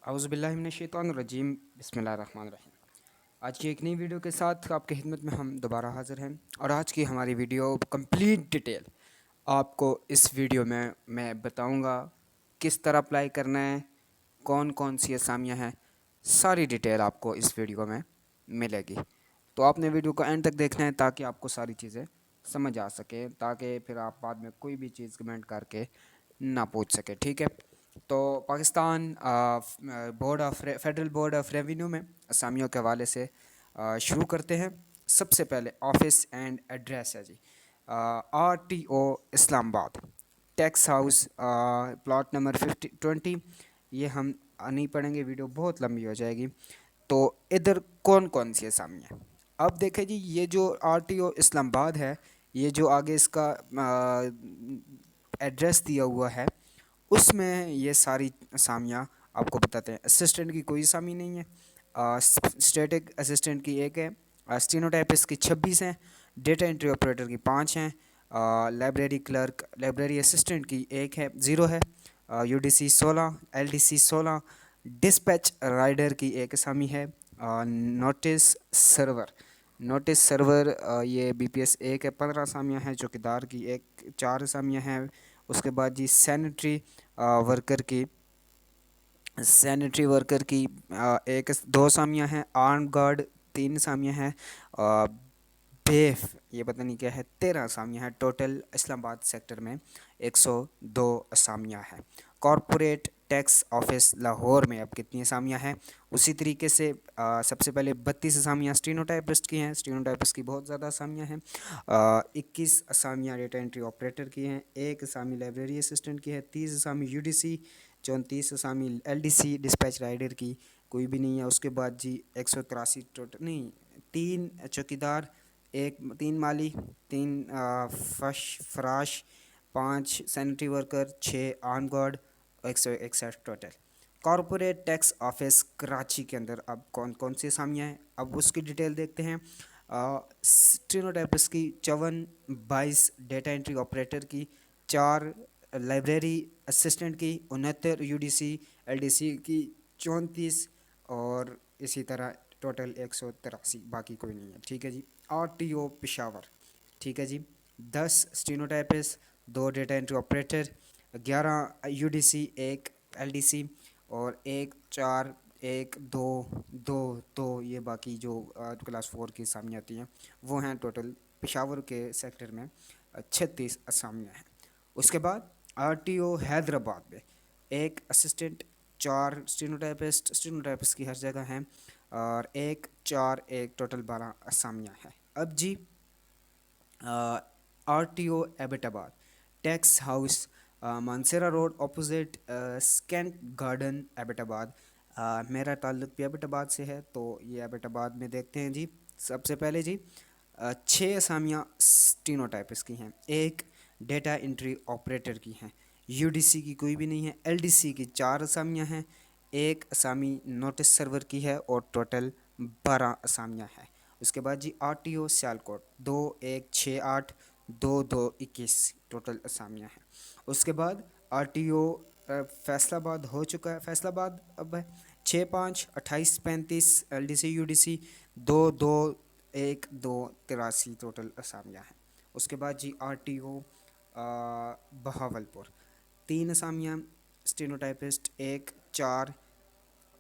اعوذ باللہ من الشیطان الرجیم بسم اللہ الرحمن الرحیم۔ آج کی ایک نئی ویڈیو کے ساتھ آپ کی خدمت میں ہم دوبارہ حاضر ہیں، اور آج کی ہماری ویڈیو کمپلیٹ ڈیٹیل آپ کو اس ویڈیو میں بتاؤں گا کس طرح اپلائی کرنا ہے، کون کون سی اسامیاں ہیں، ساری ڈیٹیل آپ کو اس ویڈیو میں ملے گی۔ تو آپ نے ویڈیو کو اینڈ تک دیکھنا ہے تاکہ آپ کو ساری چیزیں سمجھ آ سکے، تاکہ پھر آپ بعد میں کوئی بھی چیز کمنٹ کر کے نہ پوچھ سکے، ٹھیک ہے؟ تو Pakistan federal board of revenue میں اسامیوں کے حوالے سے شروع کرتے ہیں۔ سب سے پہلے آفس اینڈ ایڈریس ہے جی، RTO اسلام آباد، ٹیکس ہاؤس، پلاٹ نمبر 20۔ یہ ہم نہیں پڑھیں گے، ویڈیو بہت لمبی ہو جائے گی۔ تو ادھر کون کون سی اسامیاں ہیں اب دیکھیں جی، یہ جو RTO اسلام آباد ہے، یہ جو آگے اس کا ایڈریس دیا ہوا ہے، اس میں یہ ساری اسامیاں آپ کو بتاتے ہیں۔ اسسٹنٹ کی کوئی اسامی نہیں ہے، اسٹیٹک اسسٹنٹ کی ایک ہے، اسٹینوٹائپسٹ کی 26 ہیں، ڈیٹا انٹری آپریٹر کی 5 ہیں، لائبریری کلرک لائبریری اسسٹنٹ کی ایک ہے، 0 ہے، UDC 16، LDC 16، ڈسپیچ رائڈر کی ایک اسامی ہے، نوٹس سرور یہ BPS ایک ہے، 15 اسامیاں ہیں۔ چوکیدار کی ایک 4 اسامیاں ہیں۔ اس کے بعد جی سینیٹری ورکر کی ایک 2 اسامیاں ہیں، آرم گارڈ 3 اسامیاں ہیں، بیف یہ پتہ نہیں کیا ہے 13 اسامیاں ہیں۔ ٹوٹل اسلام آباد سیکٹر میں 102 اسامیاں ہیں۔ کارپوریٹ ٹیکس آفس لاہور میں اب کتنی اسامیاں ہیں؟ اسی طریقے سے سب سے پہلے 32 اسامیاں اسٹینوٹائپسٹ کی ہیں، اسٹینوٹائپسٹ کی بہت زیادہ اسامیاں ہیں۔ 21 اسامیاں ڈیٹا انٹری آپریٹر کی ہیں، 1 اسامی لائبریری اسسٹنٹ کی ہے، 30 اسامی UDC، 34 اسامی LDC ڈسپیچ رائڈر کی کوئی بھی نہیں ہے۔ اس کے بعد جی 183 ٹوٹل نہیں، 3 چوکیدار، 3 مالی، 3 فراش، 5 sanitary worker, 6 arm guard, 161 total. Corporate tax office Karachi کے اندر اب کون کون سی اسامیاں ہیں، اب اس کی ڈیٹیل دیکھتے ہیں۔ اسٹینوٹائپسٹ کی 54، 22 ڈیٹا انٹری آپریٹر کی، 4 لائبریری اسسٹنٹ کی، 69 UDC LDC کی، 34، اور اسی طرح ٹوٹل 183، باقی کوئی نہیں ہے، ٹھیک ہے جی۔ RTO پشاور، ٹھیک ہے جی، 10 stenotypist, 2 data entry operator, 11 UDC، 1 LDC، اور 1 4 1 2 2 2 یہ باقی جو کلاس 4 کی اسامیاں آتی ہیں وہ ہیں۔ ٹوٹل پشاور کے سیکٹر میں 36 اسامیاں ہیں۔ اس کے بعد RTO حیدرآباد میں 1 اسسٹنٹ، 4 اسٹینوٹائپسٹ کی ہر جگہ ہیں، اور 1 4 1 ٹوٹل 12 اسامیاں ہیں۔ اب جی RTO Abbottabad, tax house Mansehra road opposite سکینٹ گارڈن ایبٹ آباد۔ میرا تعلق بھی ایبٹ آباد سے ہے، تو یہ ایبٹ آباد میں دیکھتے ہیں جی۔ سب سے پہلے جی 6 اسامیاں اسٹینوٹائپسٹ کی ہیں، 1 ڈیٹا انٹری آپریٹر کی ہیں، UDC کی کوئی بھی نہیں ہے، LDC کی 4 اسامیاں ہیں، 1 اسامی نوٹس سرور کی ہے، اور ٹوٹل 12 اسامیاں ہیں۔ اس کے بعد جی RTO سیالکوٹ، 2 1 6 8 2 2 21 ٹوٹل اسامیاں ہیں۔ اس کے بعد RTO فیصل آباد ہو چکا ہے، فیصل آباد اب ہے 6 5 28 35 LDC UDC 2 2 1 2 83 ٹوٹل اسامیاں ہیں۔ اس کے بعد جی RTO بہاولپور، 3 اسامیاں اسٹینوٹائپسٹ، 1 4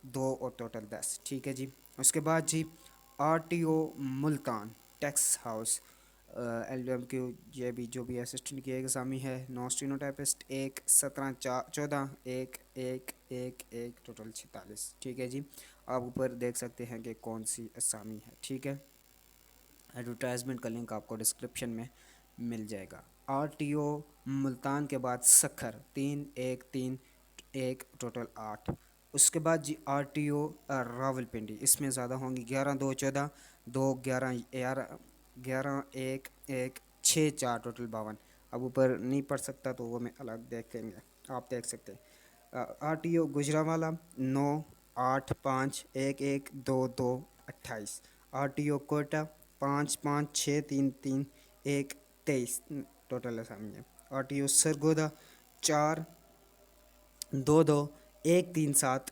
2 اور ٹوٹل 10، ٹھیک ہے جی۔ اس کے بعد جی RTO Multan, tax house LMQ، یہ بھی جو بھی اسسٹنٹ کی ایک اسامی ہے، 9 اسٹینوٹائپسٹ، 1 17 14 1 1 1 1 ٹوٹل 46، ٹھیک ہے جی۔ آپ اوپر دیکھ سکتے ہیں کہ کون سی اسامی ہے، ٹھیک ہے۔ ایڈورٹائزمنٹ کا لنک آپ کو ڈسکرپشن میں مل جائے گا۔ RTO ملتان کے بعد سکھر، 3 1 3 1 ٹوٹل 8۔ اس کے بعد جی RTO راولپنڈی، اس میں زیادہ ہوں گی، 11 2 14 2 11 11 1 1 6 4 ٹوٹل 52۔ اب اوپر نہیں پڑھ سکتا تو وہ میں الگ دیکھیں گے، آپ دیکھ سکتے ہیں۔ RTO Gujranwala, 9 8 5 1 1 2 2 28۔ RTO Quetta, 5 5 6 3 3 1 23 total اسامی ہے۔ RTO Sargodha, 4 2 2 1 3 7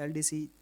LDC,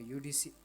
UDC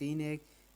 3,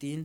3,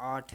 8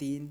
3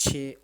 6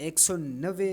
190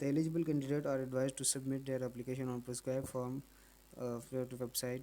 The eligible candidate are advised to submit their application on prescribed form to website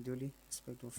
duly respect of।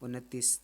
29